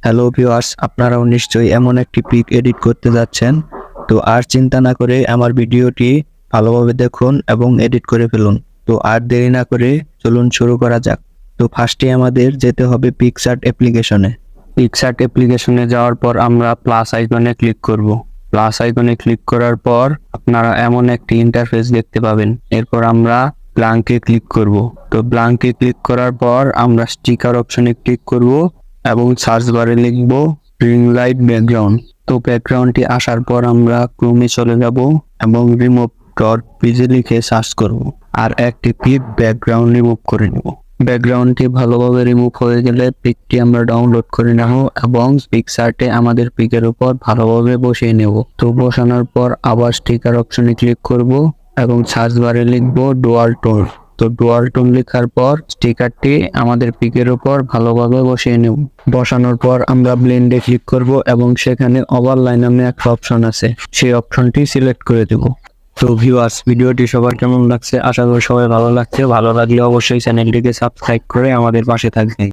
Hello viewers, আপনারাও নিশ্চয়ই এমন একটি পিক এডিট করতে যাচ্ছেন। তো আর চিন্তা না করে আমার ভিডিওটি ভালোভাবে দেখুন এবং এডিট করে ফেলুন। তো আর দেরি না করে চলুন শুরু করা যাক। তো ফার্স্টে আমাদের যেতে হবে পিকসার্ট অ্যাপ্লিকেশনে। পিকসার্ট অ্যাপ্লিকেশনে যাওয়ার পর আমরা প্লাস আইকনে ক্লিক করব। প্লাস আইকনে ক্লিক করার পর আপনারা এমন একটি ইন্টারফেস দেখতে পাবেন। এরপর আমরা ব্ল্যাঙ্কে ক্লিক করব। তো ব্ল্যাঙ্কে ক্লিক করার পর আমরা স্টিকার অপশনে ক্লিক করব এবং সার্চ বারে লিখব রিং লাইট ব্যাকগ্রাউন্ড। তো ব্যাকগ্রাউন্ডটি আসার পর আমরা ক্রোমে চলে যাব এবং রিমুভ ডট পিজি লিখে সার্চ করব আর একটি পিক ব্যাকগ্রাউন্ড রিমুভ করে নেব। ব্যাকগ্রাউন্ডটি ভালোভাবে রিমুভ হয়ে গেলে পিকটি আমরা ডাউনলোড করে নেব এবং পিকসার্টে আমাদের পিকের উপর ভালোভাবে বসিয়ে নেব। তো বসানোর পর আবার স্টিকার অপশনে ক্লিক করব এবং সার্চ বারে লিখব ডুয়াল টোন। তো ডুয়াল টোন লেখার পর স্টিকারটি আমাদের পিকের উপর ভালোভাবে বসিয়ে নেব। বসানোর পর আমরা ব্লেন্ডে ক্লিক করব এবং সেখানে ওভারলাই নামে একটা অপশন আছে, সেই অপশনটি সিলেক্ট করে দেব। তো ভিউয়ার্স, ভিডিওটি সবার কেমন লাগছে? আশা করি সবাই ভালো লাগছে। ভালো লাগলে অবশ্যই চ্যানেলটিকে সাবস্ক্রাইব করে আমাদের পাশে থাকবেন।